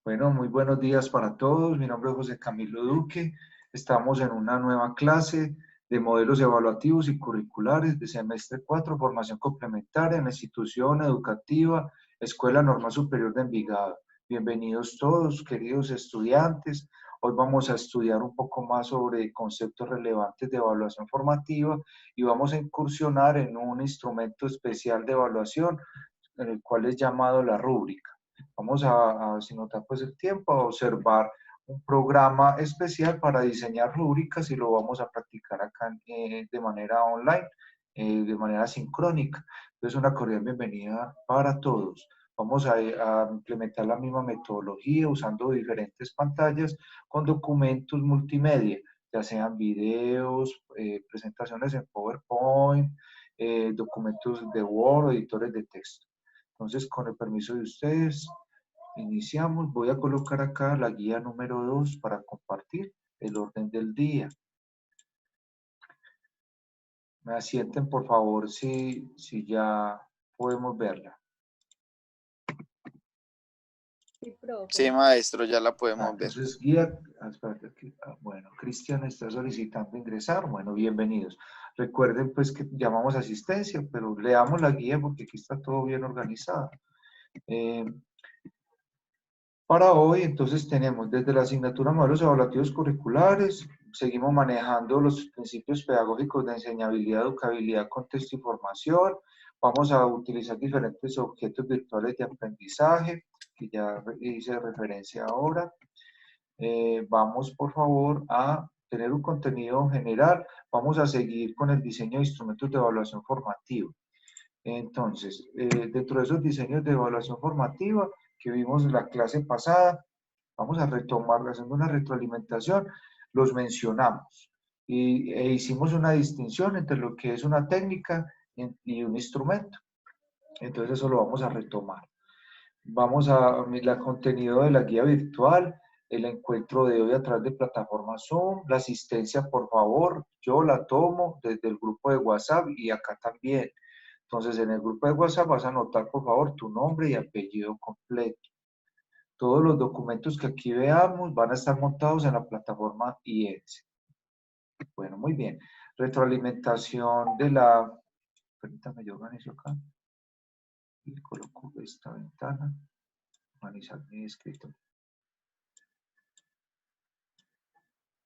Bueno, muy buenos días para todos. Mi nombre es José Camilo Duque. Estamos en una nueva clase de modelos evaluativos y curriculares de semestre 4, formación complementaria en la institución educativa Escuela Normal Superior de Envigado. Bienvenidos todos, queridos estudiantes. Hoy vamos a estudiar un poco más sobre conceptos relevantes de evaluación formativa y vamos a incursionar en un instrumento especial de evaluación, en el cual es llamado la rúbrica. Vamos sin notar pues el tiempo, a observar un programa especial para diseñar rúbricas y lo vamos a practicar acá de manera online, de manera sincrónica. Entonces, una cordial bienvenida para todos. Vamos a implementar la misma metodología usando diferentes pantallas con documentos multimedia, ya sean videos, presentaciones en PowerPoint, documentos de Word, editores de texto. Entonces, con el permiso de ustedes, iniciamos. Voy a colocar acá la guía número 2 para compartir el orden del día. Me asienten, por favor, si ya podemos verla. Sí, profe. Sí, maestro, ya la podemos ver. Entonces, guía, espérate, bueno, Cristian está solicitando ingresar. Bueno, bienvenidos. Recuerden, pues, que llamamos asistencia, pero leamos la guía porque aquí está todo bien organizado. Para hoy, entonces, tenemos desde la asignatura Modelos Evaluativos Curriculares, seguimos manejando los principios pedagógicos de enseñabilidad, educabilidad, contexto y formación. Vamos a utilizar diferentes objetos virtuales de aprendizaje, que ya hice referencia ahora. Vamos, por favor, a tener un contenido general. Vamos a seguir con el diseño de instrumentos de evaluación formativa. Entonces, dentro de esos diseños de evaluación formativa que vimos en la clase pasada, vamos a retomar haciendo una retroalimentación, los mencionamos e hicimos una distinción entre lo que es una técnica y un instrumento. Entonces eso lo vamos a retomar. Vamos a el contenido de la guía virtual, el encuentro de hoy a través de plataforma Zoom, la asistencia, por favor, yo la tomo desde el grupo de WhatsApp y acá también. Entonces, en el grupo de WhatsApp vas a anotar, por favor, tu nombre y apellido completo. Todos los documentos que aquí veamos van a estar montados en la plataforma IES. Bueno, muy bien. Retroalimentación de la... Permítame, yo organizo acá. Y coloco esta ventana. Organizar mi escrito.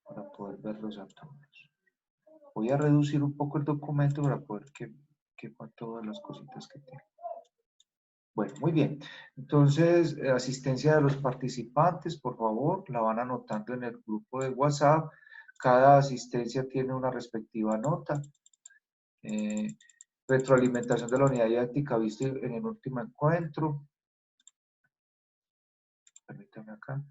Para poder verlos a todos. Voy a reducir un poco el documento para poder que quepan todas las cositas que tengo. Bueno, muy bien. Entonces, asistencia de los participantes, por favor, la van anotando en el grupo de WhatsApp. Cada asistencia tiene una respectiva nota. Retroalimentación de la unidad didáctica vista en el último encuentro. Permítanme acá.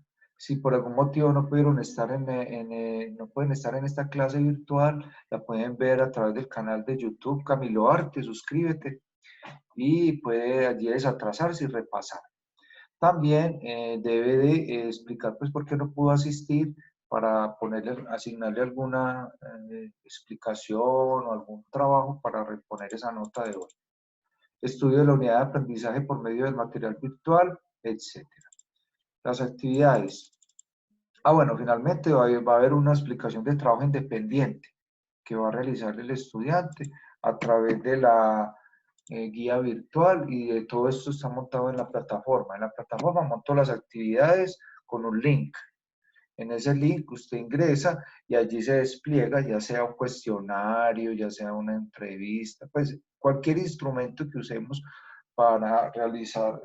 Si por algún motivo no pudieron estar no pueden estar en esta clase virtual, la pueden ver a través del canal de YouTube Camilo Arte, suscríbete y puede allí desatrasarse y repasar. También debe de explicar pues por qué no pudo asistir para asignarle alguna explicación o algún trabajo para reponer esa nota de hoy. Estudio de la unidad de aprendizaje por medio del material virtual, etc. Las actividades. Bueno, finalmente va a haber una explicación de trabajo independiente que va a realizar el estudiante a través de la guía virtual y de todo esto está montado en la plataforma. En la plataforma monto las actividades con un link. En ese link usted ingresa y allí se despliega, ya sea un cuestionario, ya sea una entrevista, pues cualquier instrumento que usemos para realizar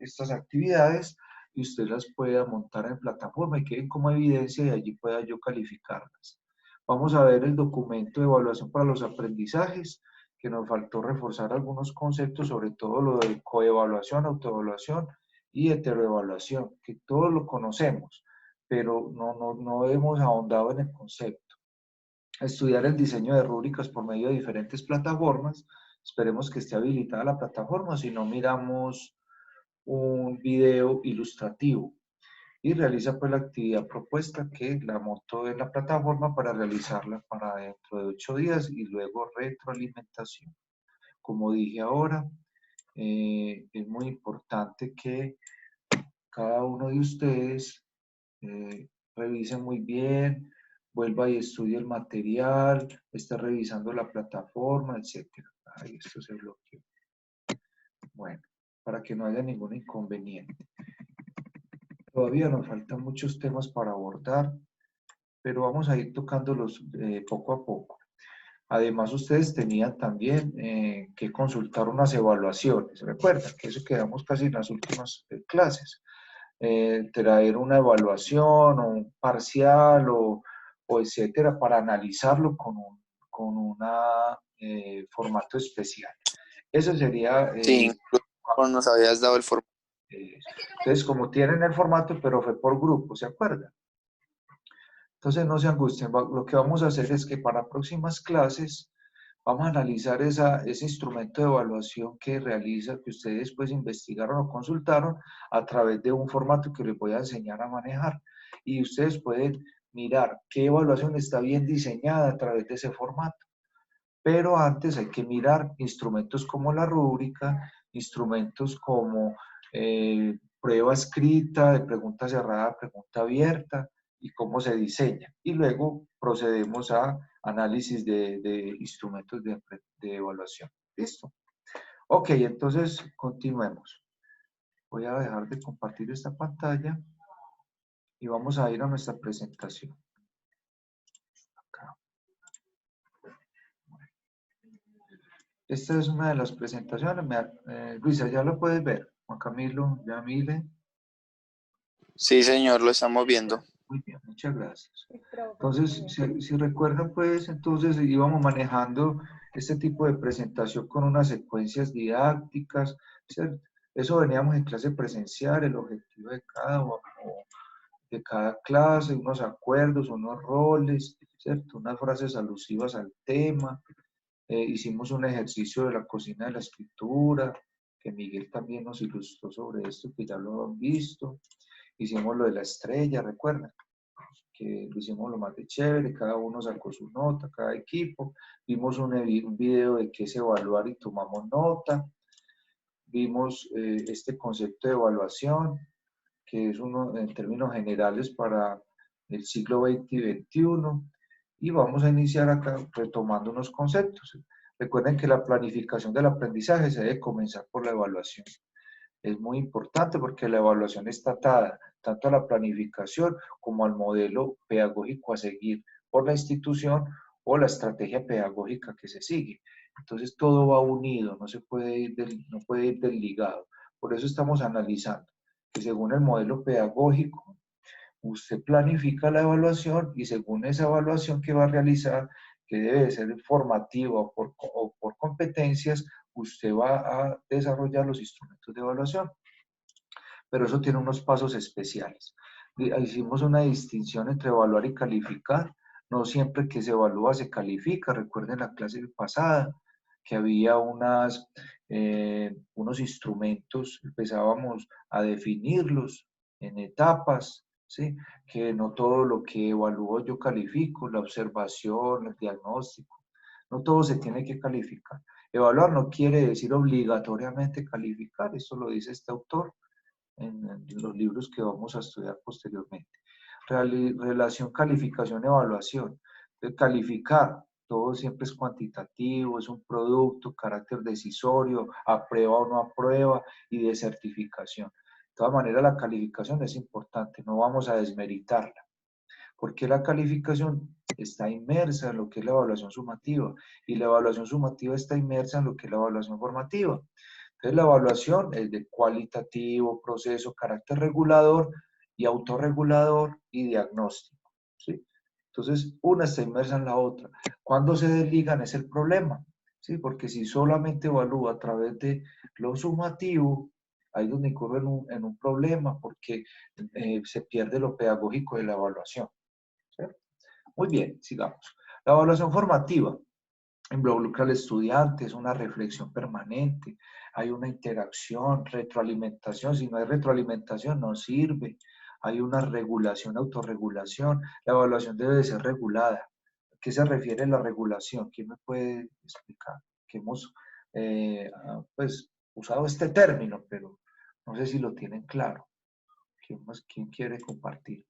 estas actividades y usted las pueda montar en plataforma y queden como evidencia y allí pueda yo calificarlas. Vamos a ver el documento de evaluación para los aprendizajes, que nos faltó reforzar algunos conceptos, sobre todo lo de coevaluación, autoevaluación y heteroevaluación, que todos lo conocemos, pero no hemos ahondado en el concepto. Estudiar el diseño de rúbricas por medio de diferentes plataformas. Esperemos que esté habilitada la plataforma, si no miramos un video ilustrativo y realiza pues la actividad propuesta que la monto en la plataforma para realizarla para dentro de 8 días y luego retroalimentación. Como dije ahora, es muy importante que cada uno de ustedes revise muy bien, vuelva y estudie el material, esté revisando la plataforma, etc. Ay, esto se bloqueó. Bueno, para que no haya ningún inconveniente. Todavía nos faltan muchos temas para abordar, pero vamos a ir tocándolos poco a poco. Además, ustedes tenían también que consultar unas evaluaciones. Recuerden que eso quedamos casi en las últimas clases. Traer una evaluación o un parcial o etcétera para analizarlo con un formato especial. Eso sería... Sí, incluso nos habías dado el formato. entonces, como tienen el formato, pero fue por grupo, ¿se acuerdan? Entonces, no se angustien. Lo que vamos a hacer es que para próximas clases vamos a analizar ese instrumento de evaluación que realiza, que ustedes pues investigaron o consultaron a través de un formato que les voy a enseñar a manejar. Y ustedes pueden mirar qué evaluación está bien diseñada a través de ese formato. Pero antes hay que mirar instrumentos como la rúbrica, instrumentos como prueba escrita, de pregunta cerrada, pregunta abierta, y cómo se diseña. Y luego procedemos a análisis de instrumentos de evaluación. ¿Listo? Ok, entonces continuemos. Voy a dejar de compartir esta pantalla y vamos a ir a nuestra presentación. Acá. Esta es una de las presentaciones. Luisa, ¿ya lo puedes ver? Juan Camilo, Yamile. Sí, señor, lo estamos viendo. Muy bien, muchas gracias. Sí, profe. Entonces, si recuerdan, pues, entonces íbamos manejando este tipo de presentación con unas secuencias didácticas, ¿cierto? Eso veníamos en clase presencial, el objetivo de cada clase, unos acuerdos, unos roles, ¿cierto? Unas frases alusivas al tema. Hicimos un ejercicio de la cocina de la escritura, que Miguel también nos ilustró sobre esto, que ya lo han visto. Hicimos lo de la estrella, recuerdan, que lo hicimos lo más de chévere, cada uno sacó su nota, cada equipo. Vimos un video de qué es evaluar y tomamos nota. Vimos este concepto de evaluación, que es uno en términos generales para el siglo XX y XXI. Y vamos a iniciar acá retomando unos conceptos. Recuerden que la planificación del aprendizaje se debe comenzar por la evaluación. Es muy importante porque la evaluación está atada tanto a la planificación como al modelo pedagógico a seguir por la institución o la estrategia pedagógica que se sigue. Entonces todo va unido, no puede ir desligado. Por eso estamos analizando que según el modelo pedagógico, usted planifica la evaluación y según esa evaluación que va a realizar, que debe ser formativa o por competencias, usted va a desarrollar los instrumentos de evaluación. Pero eso tiene unos pasos especiales. Hicimos una distinción entre evaluar y calificar. No siempre que se evalúa se califica. Recuerden la clase pasada que había unos instrumentos, empezábamos a definirlos en etapas, ¿sí? Que no todo lo que evalúo yo califico, la observación, el diagnóstico, no todo se tiene que calificar. Evaluar no quiere decir obligatoriamente calificar, eso lo dice este autor en los libros que vamos a estudiar posteriormente. Relación calificación-evaluación. Calificar, todo siempre es cuantitativo, es un producto, carácter decisorio, aprueba o no aprueba y de certificación. De todas maneras, la calificación es importante, no vamos a desmeritarla, porque la calificación está inmersa en lo que es la evaluación sumativa y la evaluación sumativa está inmersa en lo que es la evaluación formativa. Entonces, la evaluación es de cualitativo, proceso, carácter regulador y autorregulador y diagnóstico, ¿sí? Entonces, una está inmersa en la otra. Cuando se desligan es el problema, ¿sí? Porque si solamente evalúa a través de lo sumativo, ahí es donde incurre en un problema porque se pierde lo pedagógico de la evaluación, ¿sí? Muy bien, sigamos. La evaluación formativa involucra al estudiante, es una reflexión permanente, hay una interacción, retroalimentación, si no hay retroalimentación no sirve, hay una regulación, autorregulación, la evaluación debe ser regulada. ¿A qué se refiere la regulación? ¿Quién me puede explicar? Que hemos pues, usado este término, pero no sé si lo tienen claro. ¿Quién quiere compartir?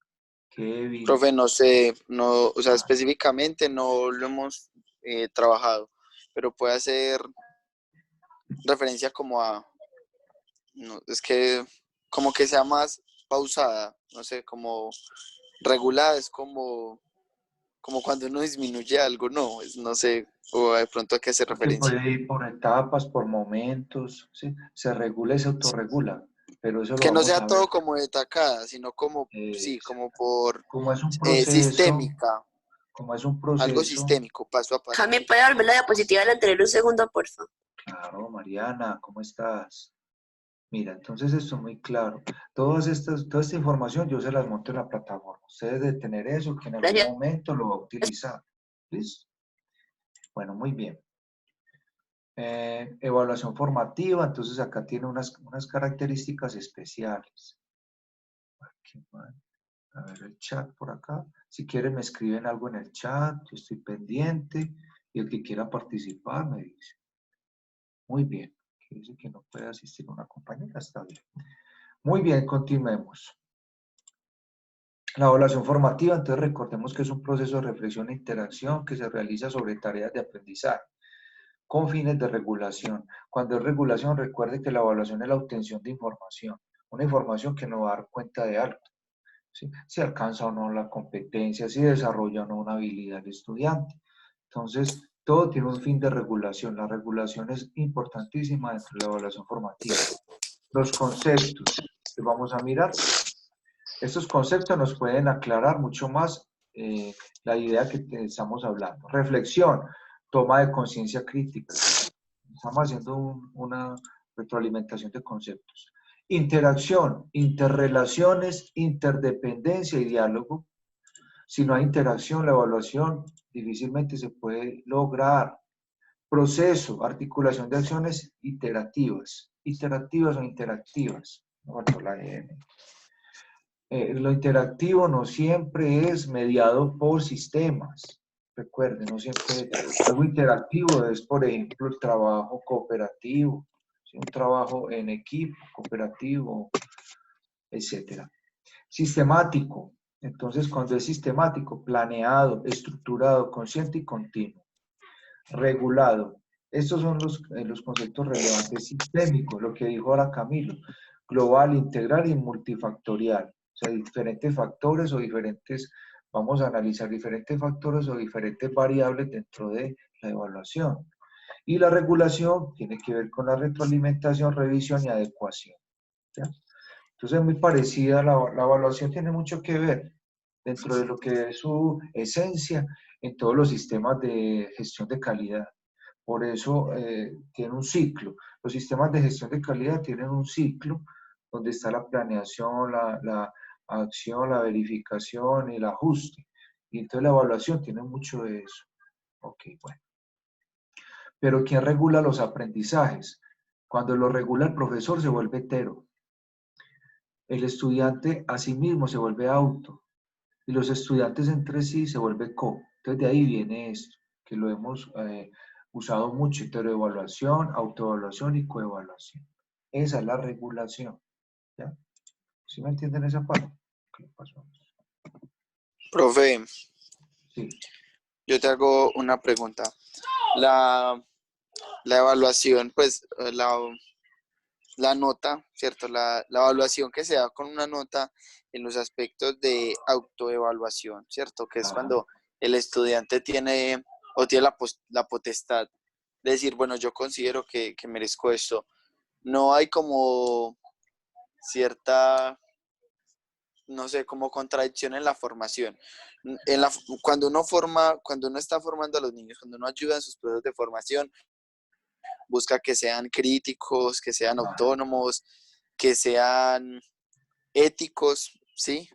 Kevin. Profe, no sé, no, o sea, Ah, específicamente no lo hemos trabajado, pero puede hacer referencia como a, no, es que como que sea más pausada, no sé, como regulada, es como cuando uno disminuye algo, no, no sé, o de pronto a qué hace porque referencia. puede ir por etapas, por momentos, ¿sí? Se regula y se autorregula, pero eso lo Que no vamos sea a ver. todo como de tacada, sino como, sí, como por Como es un proceso, sistémica, como es un algo proceso, sistémico, paso a paso. Jamie, ¿puede volver la diapositiva del anterior un segundo, por favor? claro, Mariana, ¿cómo estás? Mira, entonces esto es muy claro. Toda esta información yo se las monto en la plataforma. Ustedes deben tener eso, que en algún Gracias. momento lo va a utilizar. ¿Listo? Bueno, muy bien. Evaluación formativa, entonces acá tiene unas características especiales. Aquí, a ver el chat por acá. Si quieren me escriben algo en el chat, yo estoy pendiente. Y el que quiera participar me dice. Muy bien. Que dice que no puede asistir una compañera, está bien. Muy bien, continuemos. La evaluación formativa, entonces recordemos que es un proceso de reflexión e interacción que se realiza sobre tareas de aprendizaje con fines de regulación. Cuando es regulación, recuerde que la evaluación es la obtención de información, una información que nos va a dar cuenta de algo, ¿sí? Si alcanza o no la competencia, si desarrolla o no una habilidad el estudiante. Entonces, todo tiene un fin de regulación. La regulación es importantísima dentro de la evaluación formativa. Los conceptos que vamos a mirar. Estos conceptos nos pueden aclarar mucho más la idea que estamos hablando. Reflexión, toma de conciencia crítica. Estamos haciendo una retroalimentación de conceptos. Interacción, interrelaciones, interdependencia y diálogo. Si no hay interacción, la evaluación difícilmente se puede lograr. Proceso, articulación de acciones iterativas. Iterativas o interactivas. No faltó la N. Lo interactivo no siempre es mediado por sistemas. Recuerden, no siempre algo interactivo es, por ejemplo, el trabajo cooperativo, ¿sí? Un trabajo en equipo, cooperativo, etcétera. Sistemático. Entonces, cuando es sistemático, planeado, estructurado, consciente y continuo. Regulado. Estos son los conceptos relevantes. Sistémico, lo que dijo ahora Camilo. Global, integral y multifactorial. O sea, diferentes factores o diferentes, vamos a analizar diferentes factores o diferentes variables dentro de la evaluación. Y la regulación tiene que ver con la retroalimentación, revisión y adecuación. ¿Ya? Entonces es muy parecida, la evaluación tiene mucho que ver dentro de lo que es su esencia en todos los sistemas de gestión de calidad. Por eso tiene un ciclo. Los sistemas de gestión de calidad tienen un ciclo donde está la planeación, la acción, la verificación, el ajuste. Y entonces la evaluación tiene mucho de eso. Ok, bueno. Pero ¿quién regula los aprendizajes? Cuando lo regula el profesor se vuelve hetero. El estudiante a sí mismo se vuelve auto. Y los estudiantes entre sí se vuelve co. Entonces de ahí viene esto, que lo hemos usado mucho, heteroevaluación, autoevaluación y coevaluación. Esa es la regulación. ¿Ya? ¿Sí me entienden esa parte? ¿Qué pasó? Profe, Sí. yo te hago una pregunta. La, la evaluación, pues la nota, ¿cierto? La evaluación que se da con una nota en los aspectos de autoevaluación, ¿cierto? Que es Ajá. cuando el estudiante tiene o tiene la potestad de decir, bueno, yo considero que merezco esto. No hay como cierta, no sé, como contradicción en la formación. Cuando uno está formando a los niños, cuando uno ayuda en sus procesos de formación, busca que sean críticos, que sean Ajá. autónomos, que sean éticos, ¿sí?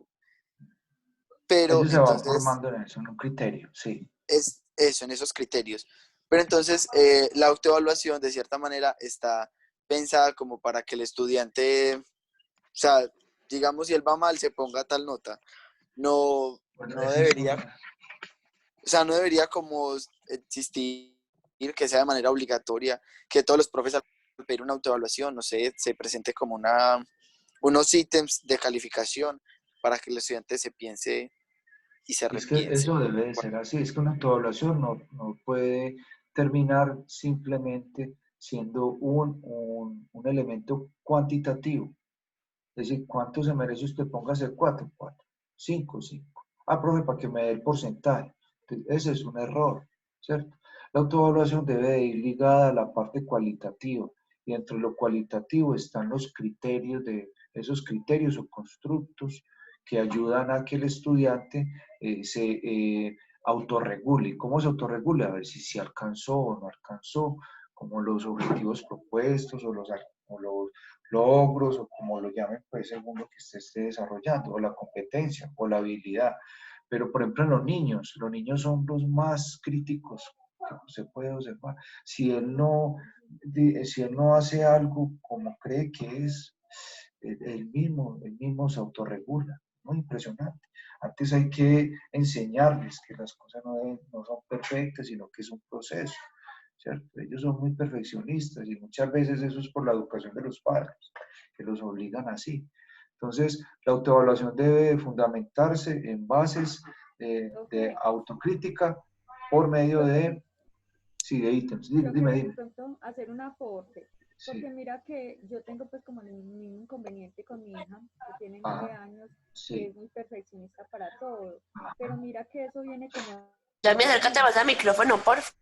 Pero Ellos se van entonces formando en eso, en un criterio, sí. es eso, en esos criterios. Pero entonces la autoevaluación de cierta manera está pensada como para que el estudiante, o sea, digamos si él va mal, se ponga tal nota. No, Bueno, no es debería, importante. o sea, no debería como existir que sea de manera obligatoria, que todos los profes al pedir una autoevaluación, no sé, se presente como una unos ítems de calificación para que el estudiante se piense y se Es que repiense. eso debe de ser así, es que una autoevaluación no puede terminar simplemente siendo un elemento cuantitativo. Es decir, ¿cuánto se merece usted? Póngase 4, 4, 5, 5. Ah, profe, para que me dé el porcentaje. Entonces, ese es un error, ¿cierto? La autoevaluación debe de ir ligada a la parte cualitativa y entre lo cualitativo están los criterios de esos criterios o constructos que ayudan a que el estudiante se autorregule. ¿Cómo se autorregule? A ver si se alcanzó o no alcanzó, como los objetivos propuestos o los logros o como lo llamen, pues según lo que usted esté desarrollando, o la competencia o la habilidad. Pero, por ejemplo, en los niños son los más críticos que se puede observar. Si él no hace algo como cree que es, él mismo se autorregula. Muy impresionante. Antes hay que enseñarles que las cosas no son perfectas, sino que es un proceso. ¿Cierto? Ellos son muy perfeccionistas y muchas veces eso es por la educación de los padres, que los obligan así. Entonces, la autoevaluación debe fundamentarse en bases de Profe, autocrítica por medio profe, sí, de ítems. yo Dime, quería de dime. pronto hacer un aporte, porque Sí. mira que yo tengo pues como el mismo inconveniente con mi hija, que tiene 9 años y Sí. es muy perfeccionista para todo, pero Ajá, mira que eso viene como Ya me desde acércate más al niña. micrófono, por favor.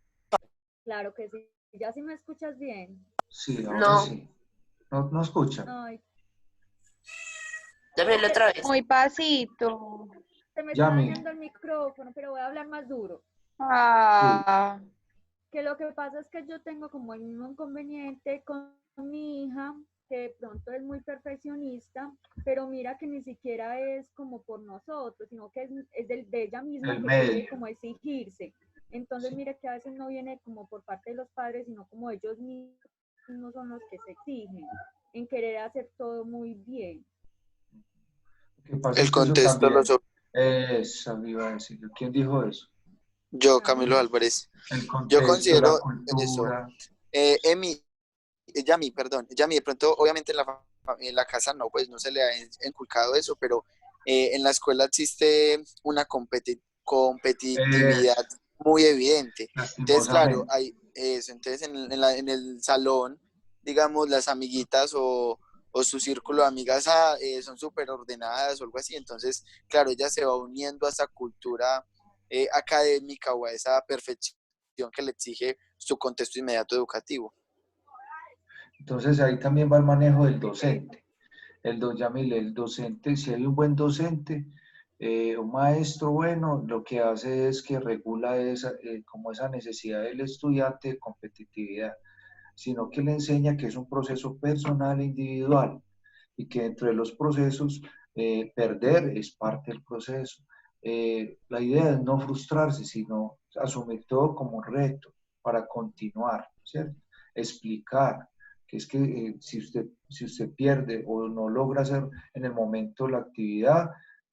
Claro que sí, ya si me escuchas bien. sí, ahora No, sí. No escuchan. Ay, dámelo otra vez. Muy pasito. se me está Yami. dañando el micrófono, pero voy a hablar más duro. Sí. Ah, Que lo que pasa es que yo tengo como el mismo inconveniente con mi hija, que de pronto es muy perfeccionista, pero mira que ni siquiera es como por nosotros, sino que es de ella misma El que quiere medio. como exigirse. Entonces Sí. mira que a veces no viene como por parte de los padres, sino como ellos mismos son los que se exigen en querer hacer todo muy bien. Lo que pasa El es que eso contexto lo también, so- eso iba a decir. ¿Quién dijo eso? yo, Camilo Camilo, Álvarez, El yo contexto, la considero eso. cultura. Emi, Yami, perdón, Yami, de pronto, obviamente en la casa no, pues no se le ha inculcado eso, pero en la escuela existe una competitividad Eso, muy evidente. Entonces, claro, lastimosamente. hay eso. Entonces, en el salón, digamos, las amiguitas o su círculo de amigas son súper ordenadas o algo así. Entonces, claro, ella se va uniendo a esa cultura académica o a esa perfección que le exige su contexto inmediato educativo. Entonces ahí también va el manejo del perfecto. docente. Yamile, el docente, si hay un buen docente, un maestro bueno, lo que hace es que regula como esa necesidad del estudiante de competitividad, sino que le enseña que es un proceso personal e individual y que dentro de los procesos perder es parte del proceso. La idea es no frustrarse, sino asumir todo como un reto para continuar, ¿cierto? Explicar que es que si usted pierde o no logra hacer en el momento la actividad,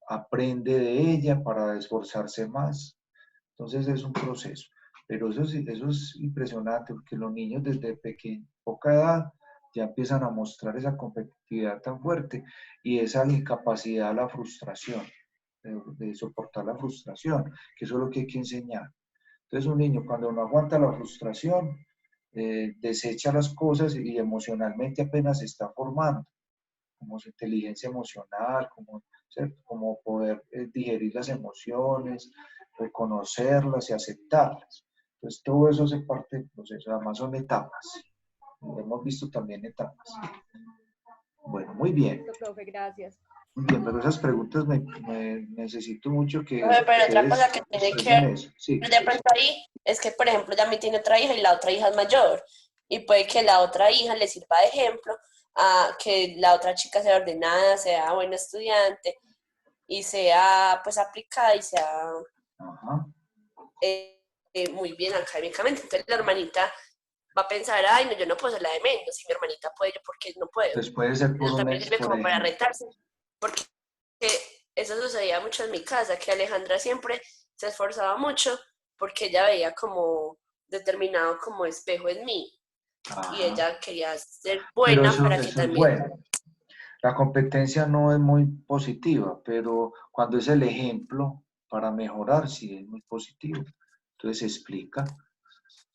aprende de ella para esforzarse más. Entonces es un proceso. Pero eso es impresionante porque los niños desde poca edad ya empiezan a mostrar esa competitividad tan fuerte y esa incapacidad a la frustración, de soportar la frustración, que eso es lo que hay que enseñar. Entonces un niño cuando no aguanta la frustración, desecha las cosas y emocionalmente apenas se está formando, como su inteligencia emocional, ¿cierto? Como poder digerir las emociones, reconocerlas y aceptarlas. Entonces todo eso hace parte del proceso, además son etapas. Hemos visto también etapas. Bueno, muy bien, Listo, profe, gracias. muy bien, pero esas preguntas necesito mucho que Pero otra ustedes cosa que tiene que expresen eso. Sí, ver de pronto ahí es que, por ejemplo, Yami tiene otra hija y la otra hija es mayor. Y puede que la otra hija le sirva de ejemplo a que la otra chica sea ordenada, sea buena estudiante y sea pues aplicada y sea ajá. muy bien académicamente. Entonces la hermanita va a pensar, ay, no, yo no puedo ser la de menos, si mi hermanita puede, yo por qué no puedo. Entonces puede ser Eso también sirve por como para ejemplo. retarse, porque eso sucedía mucho en mi casa, que Alejandra siempre se esforzaba mucho porque ella veía como determinado como espejo en mí y Ajá. ella quería ser Pero buena eso, para que eso es también, bueno. La competencia no es muy positiva, pero cuando es el ejemplo para mejorar, sí es muy positivo. Entonces se explica.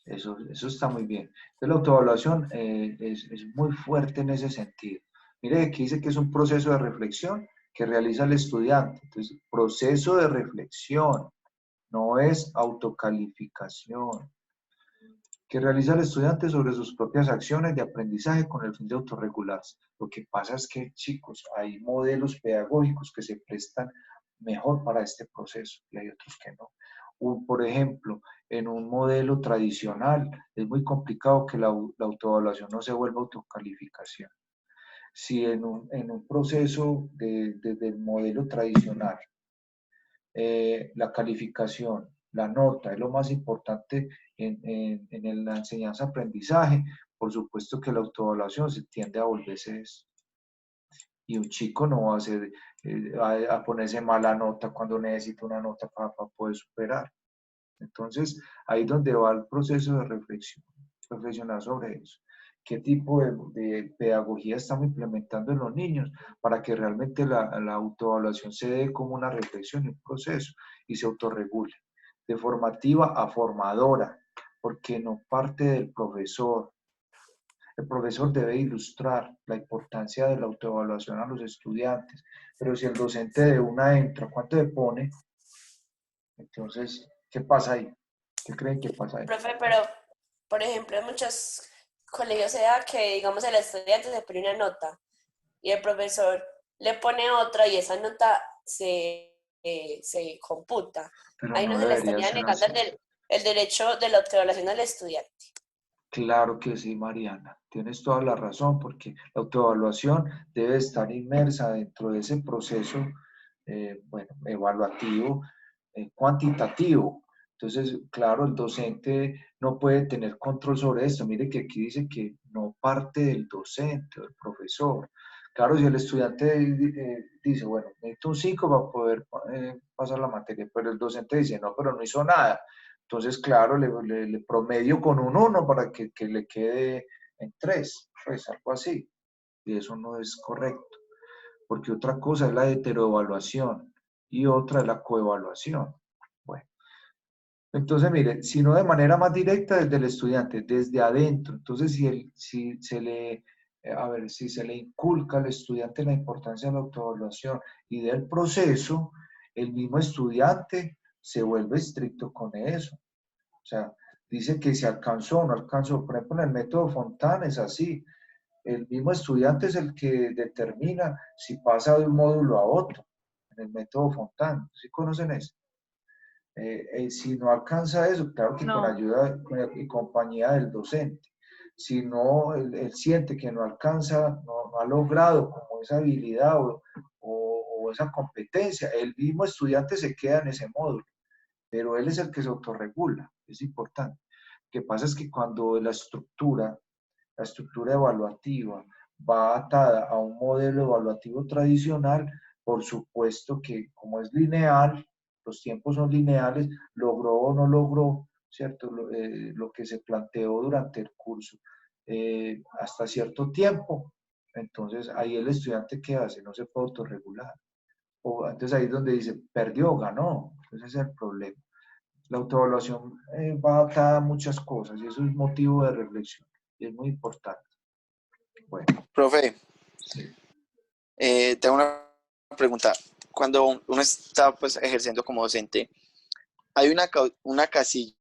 Eso está muy bien. Entonces, la autoevaluación es muy fuerte en ese sentido. Mire, aquí dice que es un proceso de reflexión que realiza el estudiante. Entonces, proceso de reflexión, no es autocalificación, que realiza el estudiante sobre sus propias acciones de aprendizaje con el fin de autorregularse. Lo que pasa es que, chicos, hay modelos pedagógicos que se prestan mejor para este proceso y hay otros que no. Por ejemplo, en un modelo tradicional es muy complicado que la autoevaluación no se vuelva autocalificación. Si en un proceso del modelo tradicional la calificación, la nota es lo más importante en la enseñanza-aprendizaje, por supuesto que la autoevaluación se tiende a volverse eso. Y un chico no va a, hacer, a ponerse mala nota cuando necesita una nota para poder superar. Entonces, ahí es donde va el proceso de reflexión, reflexionar sobre eso. ¿Qué tipo de pedagogía estamos implementando en los niños para que realmente la autoevaluación se dé como una reflexión y un proceso y se autorregule? De formativa a formadora, porque no parte del profesor. El profesor debe ilustrar la importancia de la autoevaluación a los estudiantes, pero si el docente de una entra, ¿cuánto le pone? Entonces, ¿qué pasa ahí? ¿Qué creen que pasa ahí? Profe, pero por ejemplo, en muchos colegios se da que, digamos, el estudiante se pone una nota y el profesor le pone otra y esa nota se computa. Pero Ahí no no se le debería estaría ser negando así. el derecho de la autoevaluación al estudiante. Claro que sí, Mariana. Tienes toda la razón, porque la autoevaluación debe estar inmersa dentro de ese proceso, bueno, evaluativo, cuantitativo. Entonces, claro, el docente no puede tener control sobre esto. Mire que aquí dice que no parte del docente o del profesor. Claro, si el estudiante dice, bueno, necesito un 5 para poder pasar la materia, pero el docente dice, no, pero no hizo nada. Entonces, claro, le promedio con un 1 para que le quede en 3, pues algo así. Y eso no es correcto, porque otra cosa es la heteroevaluación y otra es la coevaluación. Bueno, entonces, mire, si no de manera más directa desde el estudiante, desde adentro. Entonces, si se le, a ver, si se le inculca al estudiante la importancia de la autoevaluación y del proceso, el mismo estudiante se vuelve estricto con eso. O sea, dice que se alcanzó o no alcanzó. Por ejemplo, en el método Fontana es así. El mismo estudiante es el que determina si pasa de un módulo a otro. En el método Fontana. ¿Sí conocen eso? Si no alcanza eso, claro que con No. ayuda y compañía del docente. Si no, él siente que no alcanza, no ha logrado como esa habilidad o esa competencia, el mismo estudiante se queda en ese módulo, pero él es el que se autorregula, es importante. Lo que pasa es que cuando la estructura evaluativa va atada a un modelo evaluativo tradicional, por supuesto que como es lineal, los tiempos son lineales, logró o no logró, ¿cierto? Lo que se planteó durante el curso hasta cierto tiempo, entonces ahí el estudiante ¿qué hace? No se puede autorregular. Entonces ahí es donde dice, perdió, ganó, ese es el problema. La autoevaluación va atada a muchas cosas y eso es motivo de reflexión y es muy importante. Bueno, Profe, sí. tengo una pregunta. Cuando uno está pues, ejerciendo como docente, ¿hay una casilla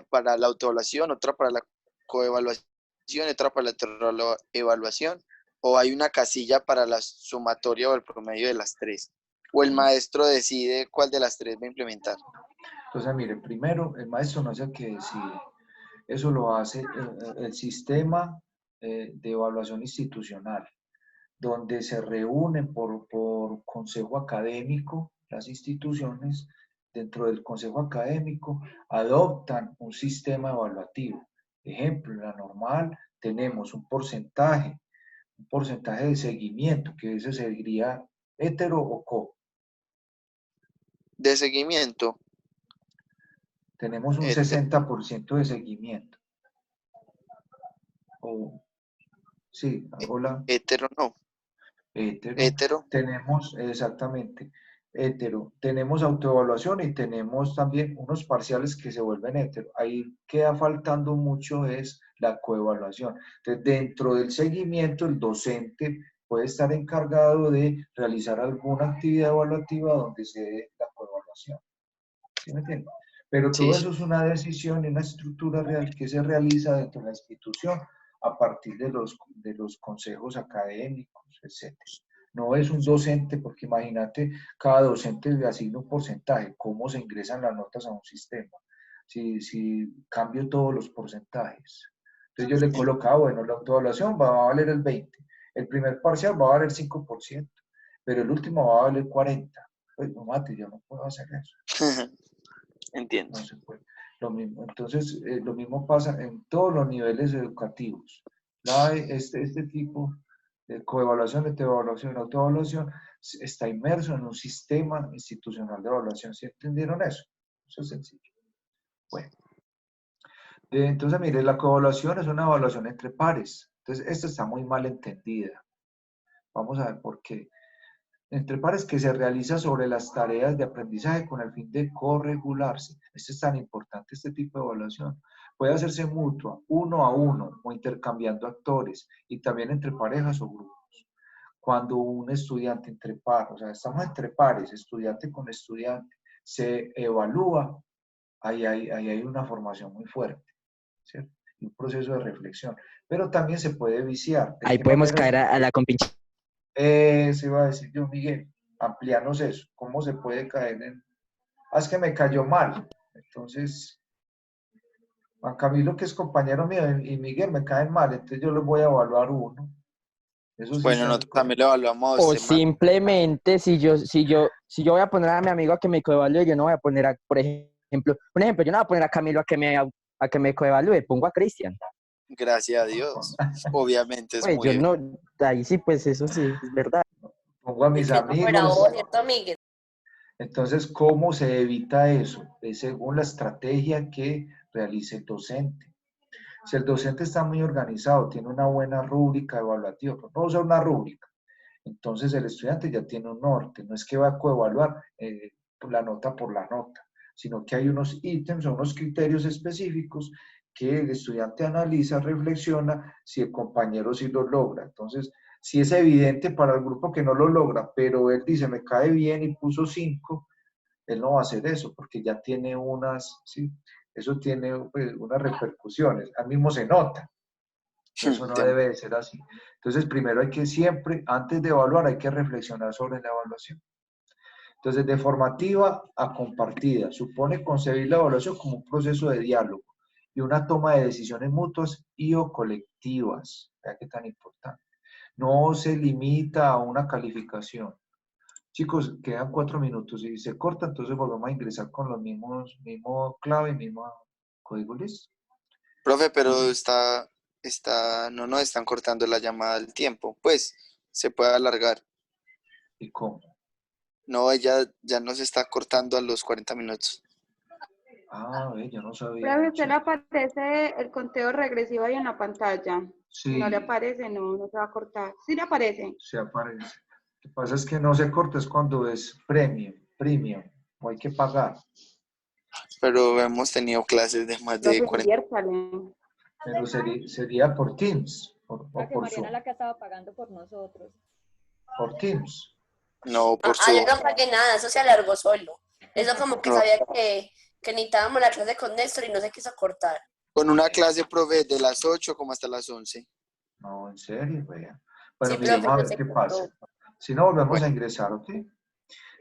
para la autoevaluación, otra para la coevaluación, otra para la evaluación? ¿O hay una casilla para la sumatoria o el promedio de las tres? ¿O el maestro decide cuál de las tres va a implementar? Entonces, mire, primero, el maestro no es el que decide. Eso lo hace el sistema de evaluación institucional, donde se reúnen por consejo académico las instituciones, dentro del consejo académico, adoptan un sistema evaluativo. Ejemplo, en la normal tenemos un porcentaje de seguimiento, que ese sería hetero o co. De seguimiento, Tenemos un 60% de seguimiento. Sí, hola. hetero no. Hetero. Tenemos, exactamente, hetero. Tenemos autoevaluación y tenemos también unos parciales que se vuelven hetero. Ahí queda faltando mucho es la coevaluación. Entonces, dentro del seguimiento, el docente puede estar encargado de realizar alguna actividad evaluativa donde se dé la coevaluación. ¿Sí me entiendes? Pero todo Sí, eso es una decisión y una estructura real que se realiza dentro de la institución a partir de los consejos académicos, etc. No es un docente, porque imagínate, cada docente le asigna un porcentaje, cómo se ingresan las notas a un sistema. Si cambio todos los porcentajes. Entonces yo le colocaba, bueno, la autoevaluación va a valer el 20%, el primer parcial va a valer 5%, pero el último va a valer 40%. Pues no mate, yo no puedo hacer eso. entiendo. No se puede. Lo mismo, entonces, lo mismo pasa en todos los niveles educativos. Este tipo de coevaluación, de evaluación, autoevaluación, está inmerso en un sistema institucional de evaluación. ¿Sí entendieron eso? Eso es sencillo. Bueno, entonces, mire, la coevaluación es una evaluación entre pares. Entonces, esta está muy mal entendida. Vamos a ver por qué. Entre pares que se realiza sobre las tareas de aprendizaje con el fin de corregularse. Esto es tan importante, este tipo de evaluación. Puede hacerse mutua, uno a uno, o intercambiando actores, y también entre parejas o grupos. Cuando un estudiante entre pares, o sea, estamos entre pares, estudiante con estudiante, se evalúa, ahí hay una formación muy fuerte, ¿cierto? Y un proceso de reflexión. Pero también se puede viciar. ¿De Ahí qué podemos manera se caer a la compinche. se iba a decir yo, Miguel, amplianos eso, ¿cómo se puede caer en... Ah, es que me cayó mal. Entonces, Juan Camilo, que es compañero mío, y Miguel me caen mal, entonces yo les voy a evaluar uno. Eso sí Bueno, está nosotros también lo evaluamos a O usted, man. simplemente, si yo voy a poner a mi amigo a que me coevalúe, yo no voy a poner a, por ejemplo, yo no voy a poner a Camilo a que me coevalúe, pongo a Cristian. Gracias a Dios. Obviamente es Pues muy yo evidente. no, ahí sí, pues eso sí, es verdad. Pongo a Y mis que no fuera amigos. vos, ¿cierto, Miguel? Entonces, ¿cómo se evita eso? Es según la estrategia que realice el docente. Si el docente está muy organizado, tiene una buena rúbrica evaluativa, pues vamos a usar una rúbrica. Entonces el estudiante ya tiene un norte, no es que va a coevaluar la nota por la nota, sino que hay unos ítems o unos criterios específicos que el estudiante analiza, reflexiona si el compañero sí lo logra. Entonces, si es evidente para el grupo que no lo logra, pero él dice, me cae bien y puso 5, él no va a hacer eso porque ya tiene unas, ¿sí? Eso tiene pues, unas repercusiones, al mismo se nota. Eso no debe de ser así. Entonces, primero hay que siempre, antes de evaluar, hay que reflexionar sobre la evaluación. Entonces, de formativa a compartida, supone concebir la evaluación como un proceso de diálogo y una toma de decisiones mutuas y o colectivas. Vea qué tan importante. No se limita a una calificación. Chicos, quedan 4 minutos y se corta, entonces volvemos a ingresar con los mismo clave, mismo código, listo. Profe, pero Y, no nos están cortando la llamada al tiempo. Pues se puede alargar. ¿Y cómo? No, ella ya nos está cortando a los 40 minutos. Ah, yo no sabía, Profe, muy ¿usted le chévere. aparece el conteo regresivo ahí en la pantalla? Si no le Sí, aparece, no se va a cortar. ¿Sí le aparece? se aparece. Lo que pasa es que no se corta, es cuando es premium, o hay que pagar. Pero hemos tenido clases de más de Profe, 40. inviértale. Pero sería por Teams, Creo o que por Mariana Zoom. es la que ha estado pagando por nosotros. Por Teams. No, por Yo su... no pagué nada, eso se alargó solo. Eso como que No. sabía que necesitábamos la clase con Néstor y no se quiso cortar. Con una clase, profe, de las 8 como hasta las 11. No, en serio, vea. Bueno, Sí, Sí, miremos profe, a no ver se qué pasa. cortó. Si no, volvemos bueno, a ingresar, ¿ok? Entonces,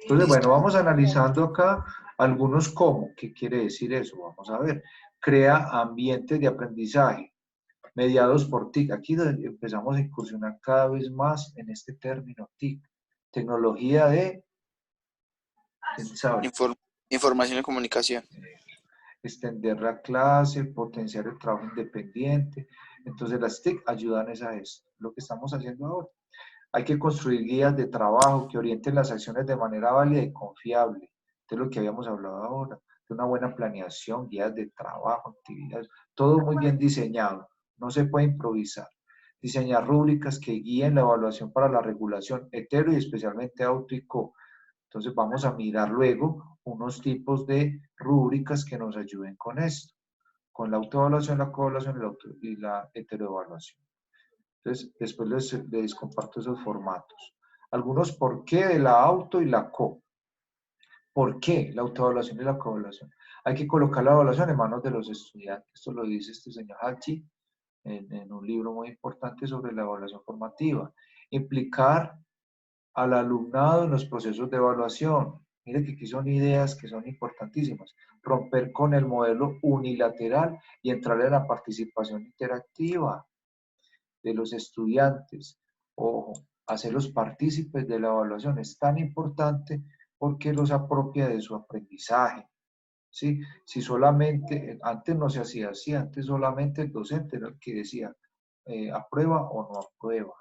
listo. bueno, vamos analizando acá algunos cómo. ¿Qué quiere decir eso? Vamos a ver. Crea ambientes de aprendizaje mediados por TIC. Aquí empezamos a incursionar cada vez más en este término TIC. Tecnología de, ¿quién sabe? Información y comunicación. Extender la clase, potenciar el trabajo independiente. Entonces las TIC ayudan a eso, lo que estamos haciendo ahora. Hay que construir guías de trabajo que orienten las acciones de manera válida y confiable. De lo que habíamos hablado ahora, de una buena planeación, guías de trabajo, actividades, todo muy bien diseñado. No se puede improvisar. Diseñar rúbricas que guíen la evaluación para la regulación hetero y especialmente auto y co. Entonces vamos a mirar luego unos tipos de rúbricas que nos ayuden con esto, con la autoevaluación, la coevaluación y la heteroevaluación. Entonces después les comparto esos formatos. Algunos por qué de la auto y la co. ¿Por qué la autoevaluación y la coevaluación? Hay que colocar la evaluación en manos de los estudiantes. Esto lo dice este señor Hachi en un libro muy importante sobre la evaluación formativa. Implicar al alumnado en los procesos de evaluación. Mire que aquí son ideas que son importantísimas. Romper con el modelo unilateral y entrar en la participación interactiva de los estudiantes. Ojo, hacerlos partícipes de la evaluación es tan importante porque los apropia de su aprendizaje. ¿Sí? Si solamente, antes no se hacía así, antes solamente el docente era el que decía aprueba o no aprueba.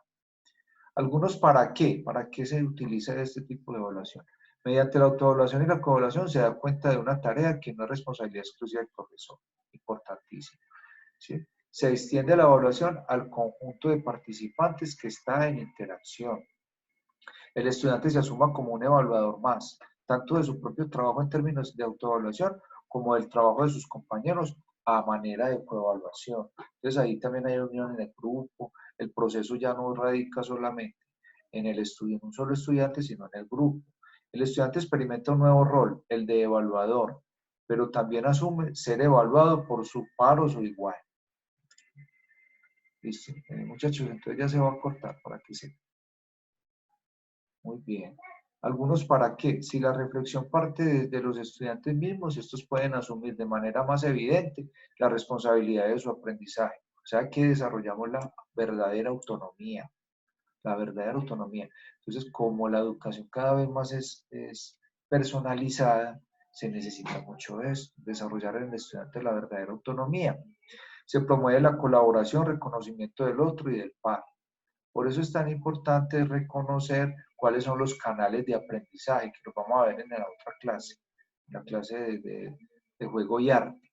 Algunos para qué se utiliza este tipo de evaluación. Mediante la autoevaluación y la coevaluación se da cuenta de una tarea que no es responsabilidad exclusiva del profesor, importantísimo. ¿Sí? Se extiende la evaluación al conjunto de participantes que está en interacción. El estudiante se asuma como un evaluador más, tanto de su propio trabajo en términos de autoevaluación, como del trabajo de sus compañeros a manera de coevaluación. Entonces ahí también hay unión en el grupo, el proceso ya no radica solamente en el estudio, en un solo estudiante, sino en el grupo. El estudiante experimenta un nuevo rol, el de evaluador, pero también asume ser evaluado por su par o su igual. Listo, muchachos, entonces ya se va a cortar para que se... Muy bien. Algunos para qué. Si la reflexión parte de los estudiantes mismos, estos pueden asumir de manera más evidente la responsabilidad de su aprendizaje. O sea que desarrollamos la verdadera autonomía. La verdadera autonomía. Entonces, como la educación cada vez más es personalizada, se necesita mucho esto, desarrollar en el estudiante la verdadera autonomía. Se promueve la colaboración, reconocimiento del otro y del par. Por eso es tan importante reconocer cuáles son los canales de aprendizaje, que los vamos a ver en la otra clase, en la clase de juego y arte.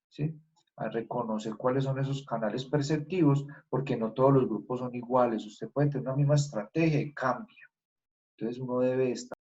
¿Sí? A reconocer cuáles son esos canales perceptivos, porque no todos los grupos son iguales. Usted puede tener una misma estrategia y cambia. Entonces uno debe estar